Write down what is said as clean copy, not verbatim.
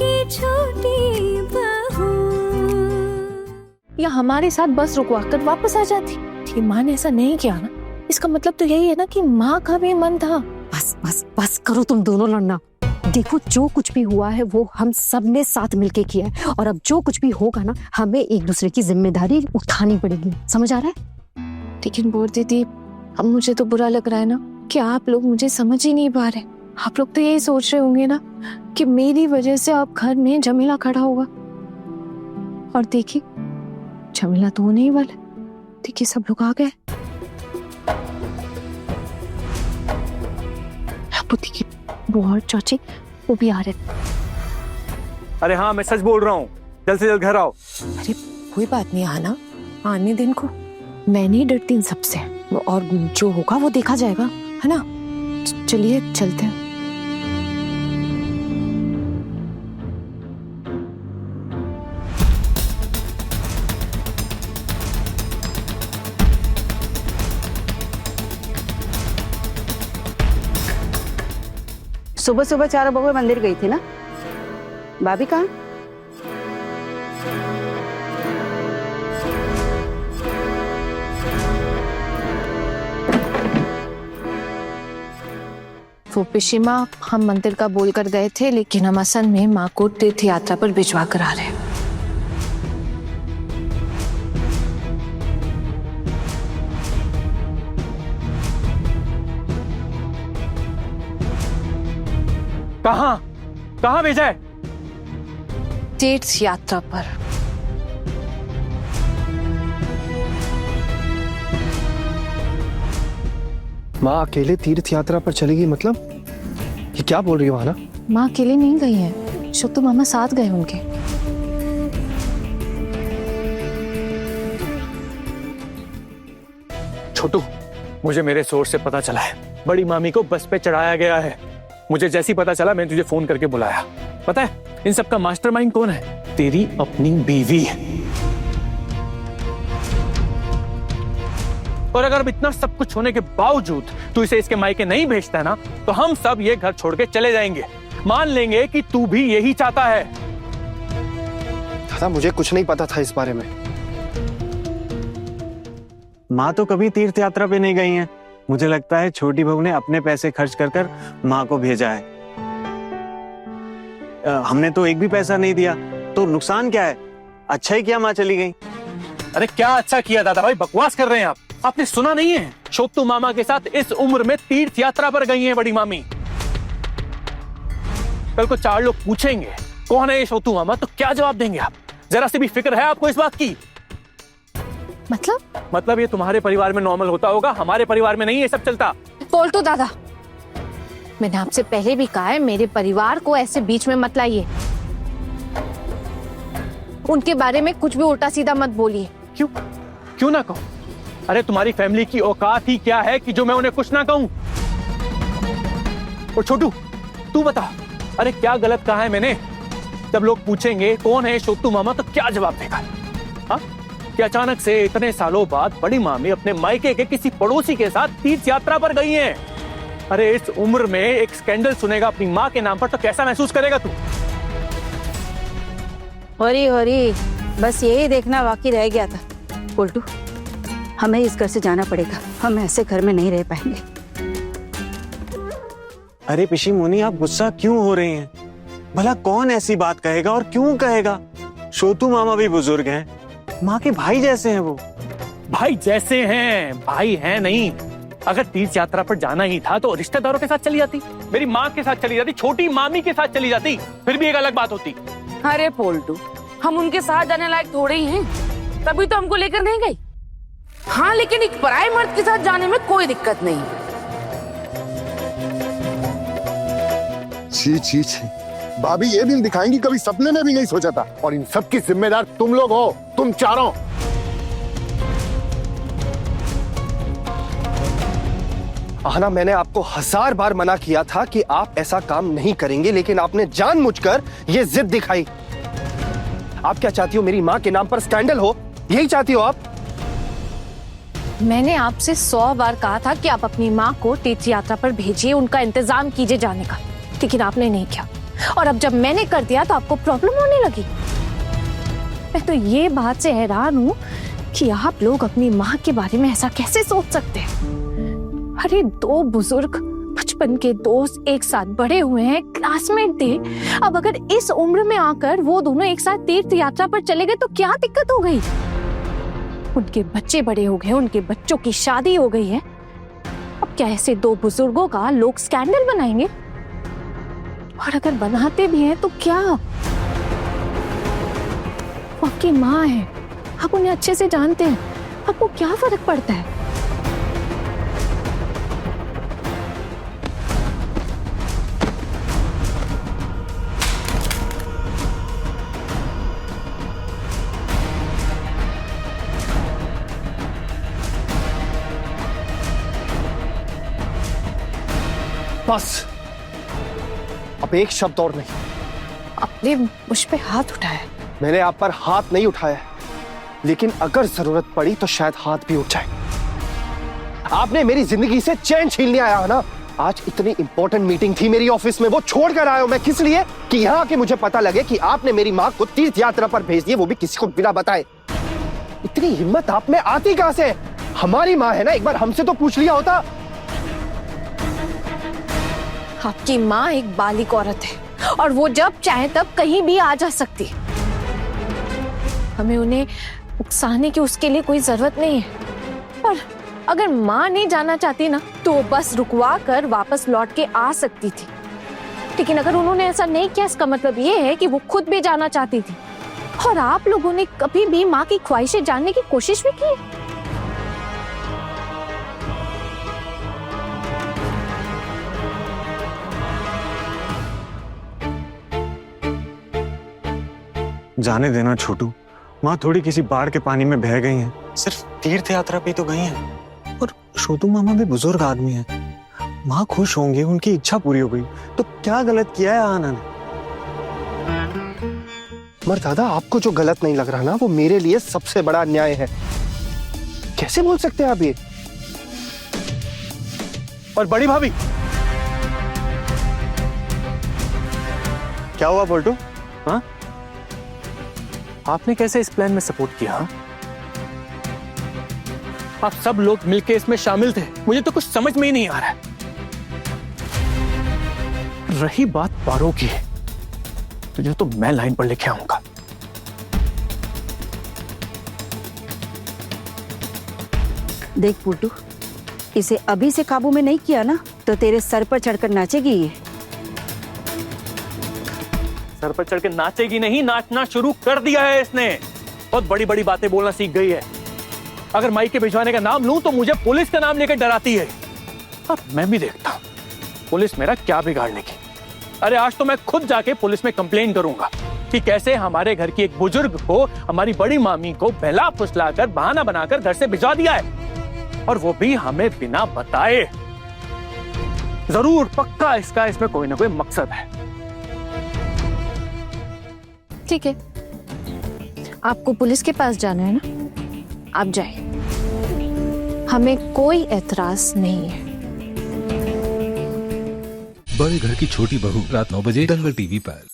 की छोटी बहू। या हमारे साथ बस रुकवा कर वापस आ जाती। ठीक, माँ ने ऐसा नहीं किया ना, इसका मतलब तो यही है ना कि माँ का भी मन था। बस बस बस करो तुम दोनों लड़ना। देखो जो कुछ भी हुआ है वो हम सब ने साथ मिलके किया है, और अब जो कुछ भी होगा ना हमें एक दूसरे की जिम्मेदारी उठानी पड़ेगी, समझ आ रहा है? लेकिन बोल दीदी, अब मुझे तो बुरा लग रहा है ना कि आप लोग मुझे समझ ही नहीं पा रहे। आप लोग तो यही सोच रहे होंगे ना कि मेरी वजह से अब घर में जमीला खड़ा होगा, और देखिए जमीला तो होने ही वाला। देखिए सब लोग आ गए। देखिए वो और चाची वो भी आ रहे। अरे हाँ, मैं सच बोल रहा हूँ, जल्द से जल्द घर आओ। अरे कोई बात नहीं, आना आने दिन को। मैं नहीं डरती इन सबसे, और जो होगा वो देखा जाएगा, है ना? चलिए चलते हैं। सुबह सुबह 4 बजे मंदिर गई थी ना? भाभी कहाँ? वो पिशी माँ, हम मंदिर का बोल कर गए थे, लेकिन हम असल में माँ को तीर्थ यात्रा पर भिजवा कर आ रहे हैं। कहाँ कहाँ भेजा है? तीर्थ यात्रा पर। माँ अकेले तीर्थ यात्रा पर चलेगी मतलब? ये क्या बोल रही हो ना? माँ अकेले नहीं गई है, छोटू मामा साथ गए उनके। छोटू, मुझे मेरे सोर्स से पता चला है, बड़ी मामी को बस पे चढ़ाया गया है। मुझे जैसी पता चला मैंने तुझे फोन करके बुलाया। पता है इन सब का मास्टरमाइंड कौन है? तेरी अपनी बीवी। और अगर इतना सब कुछ होने के बावजूद तू इसे इसके मायके नहीं भेजता है ना, तो हम सब ये घर छोड़ के चले जाएंगे। मान लेंगे कि तू भी यही चाहता है। दादा मुझे कुछ नहीं पता था इस बारे में। माँ तो कभी तीर्थ यात्रा पे नहीं गई हैं। मुझे लगता है छोटी बहू ने अपने पैसे खर्च कर कर माँ को भेजा है। हमने तो एक भी पैसा नहीं दिया, तो नुकसान क्या है? अच्छा ही किया माँ चली गई। अरे क्या अच्छा किया दादा भाई, बकवास कर रहे हैं आप। आपने सुना नहीं है? छोटू मामा के साथ इस उम्र में तीर्थ यात्रा पर गई हैं बड़ी मामी। कल को 4 लोग पूछेंगे कौन है ये छोटू मामा, तो क्या जवाब देंगे आप? जरा सी भी फिक्र है आपको इस बात की? मतलब ये तुम्हारे परिवार में नॉर्मल होता होगा, हमारे परिवार में नहीं ये सब चलता। बोल तो दादा, मैंने आपसे पहले भी कहा है मेरे परिवार को ऐसे बीच में मत लाइए। उनके बारे में कुछ भी उल्टा सीधा मत बोलिए। क्यों ना कहूं? अरे तुम्हारी फैमिली की औकात ही क्या है कि जो मैं उन्हें कुछ ना कहूं? और छोटू तू बता, अरे क्या गलत कहा है मैंने? जब लोग पूछेंगे कौन है छोटू मामा, तो क्या जवाब देगा? हाँ, कि अचानक से इतने सालों बाद बड़ी मामी अपने मायके के किसी पड़ोसी के साथ तीर्थ यात्रा पर गई हैं। अरे इस उम्र में एक स्कैंडल सुनेगा अपनी माँ के नाम पर, तो कैसा महसूस करेगा तू? होरी बस यही देखना बाकी रह गया था। उल्टू हमें इस घर से जाना पड़ेगा, हम ऐसे घर में नहीं रह पाएंगे। अरे पिशी मुनी, आप गुस्सा क्यों हो रहे हैं? भला कौन ऐसी बात कहेगा और क्यों कहेगा? छोटू मामा भी बुजुर्ग हैं, माँ के भाई जैसे हैं वो। भाई जैसे हैं, भाई हैं नहीं। अगर तीर्थ यात्रा पर जाना ही था तो रिश्तेदारों के साथ चली जाती, मेरी माँ के साथ चली जाती, छोटी मामी के साथ चली जाती, फिर भी एक अलग बात होती। अरे पोल्टू, हम उनके साथ जाने लायक थोड़े ही हैं, तभी तो हमको लेकर नहीं गई। हाँ, लेकिन एक पराये मर्द के साथ जाने में कोई दिक्कत नहीं। छी छी छी, भाभी ये दिन दिखाएंगी कभी सपने में भी नहीं सोचा था। और इन सब की जिम्मेदार तुम लोग हो, तुम चारों। आहना, मैंने आपको 1000 बार मना किया था कि आप ऐसा काम नहीं करेंगे, लेकिन आपने जानबूझकर ये जिद दिखाई। आप क्या चाहती हो? मेरी माँ के नाम पर स्कैंडल हो? यही चाहती हो आप? मैंने आपसे 100 बार कहा था कि आप अपनी माँ को तीर्थ यात्रा पर भेजिए, उनका इंतजाम कीजिए जाने का, लेकिन आपने नहीं किया। और अब जब मैंने कर दिया तो आपको प्रॉब्लम होने लगी। मैं तो ये बात से हैरान हूँ कि आप लोग अपनी माँ के बारे में ऐसा कैसे सोच सकते हैं। अरे दो बुजुर्ग बचपन के दोस्त एक साथ बड़े हुए हैं, क्लासमेट थे। अब अगर इस उम्र में आकर वो दोनों एक साथ तीर्थ यात्रा पर चले गए तो क्या दिक्कत हो गई? उनके बच्चे बड़े हो गए, उनके बच्चों की शादी हो गई है। अब क्या ऐसे दो बुजुर्गों का लोग स्कैंडल बनाएंगे? और अगर बनाते भी हैं तो क्या? वो आपकी माँ है, आप उन्हें अच्छे से जानते हैं, आपको क्या फर्क पड़ता है? बस अब एक शब्द और नहीं। आपने मुझ पे हाथ उठाया। मैंने आप पर हाथ नहीं उठाया, लेकिन अगर जरूरत पड़ी तो शायद हाथ भी उठ जाए। आपने मेरी जिंदगी से चैन छीनने आया है ना। आज इतनी इंपॉर्टेंट मीटिंग थी मेरी ऑफिस में, वो छोड़कर आया हूं मैं। किस लिए? कि यहाँ आके मुझे पता लगे कि आपने मेरी माँ को तीर्थ यात्रा पर भेज दिया, वो भी किसी को बिना बताए। इतनी हिम्मत आप में आती कहां से? हमारी माँ है ना, एक बार हमसे तो पूछ लिया होता। आपकी माँ एक बालिग औरत है और वो जब चाहे तब कहीं भी आ जा सकती है। हमें उन्हें उकसाने की उसके लिए कोई जरूरत नहीं है। और अगर माँ नहीं जाना चाहती ना तो बस रुकवा कर वापस लौट के आ सकती थी। लेकिन अगर उन्होंने ऐसा नहीं किया, इसका मतलब ये है कि वो खुद भी जाना चाहती थी। और आप लोगों ने कभी भी माँ की ख्वाहिशें जानने की कोशिश भी की? जाने देना छोटू, माँ थोड़ी किसी बाढ़ के पानी में बह गई हैं। सिर्फ तीर्थ यात्रा पे तो गई हैं। और छोटू मामा भी बुजुर्ग आदमी हैं। माँ खुश होंगे, उनकी इच्छा पूरी हो गई तो क्या गलत किया है आना ने? मगर दादा, आपको जो गलत नहीं लग रहा ना, वो मेरे लिए सबसे बड़ा अन्याय है। कैसे बोल सकते हैं आप ये? और बड़ी भाभी, क्या हुआ बोल्टू? हाँ, आपने कैसे इस प्लान में सपोर्ट किया? आप सब लोग मिलकर इसमें शामिल थे, मुझे तो कुछ समझ में ही नहीं आ रहा है। रही बात पारो की, तुझे तो मैं लाइन पर लेके आऊंगा। देख पुट्टू, इसे अभी से काबू में नहीं किया ना तो तेरे सर पर चढ़कर नाचेगी ये। सर पर चढ़ के नाचेगी नहीं, नाचना शुरू कर दिया है इसने। बहुत बड़ी बड़ी बातें बोलना सीख गई है। अगर माई के भिजवाने का नाम लूं तो मुझे पुलिस का नाम लेकर डराती है। अब मैं भी देखता हूं पुलिस मेरा क्या बिगाड़ लेगी। अरे आज तो मैं खुद जाके पुलिस में कंप्लेन करूंगा कि कैसे हमारे घर की एक बुजुर्ग को, हमारी बड़ी मामी को बहला फुसलाकर, बहाना बनाकर घर से भिजवा दिया है, और वो भी हमें बिना बताए। जरूर पक्का इसमें कोई ना कोई मकसद है। ठीक है, आपको पुलिस के पास जाना है ना, आप जाए, हमें कोई एतराज नहीं है। बड़े घर की छोटी बहू, रात 9 बजे दंगल टीवी पर।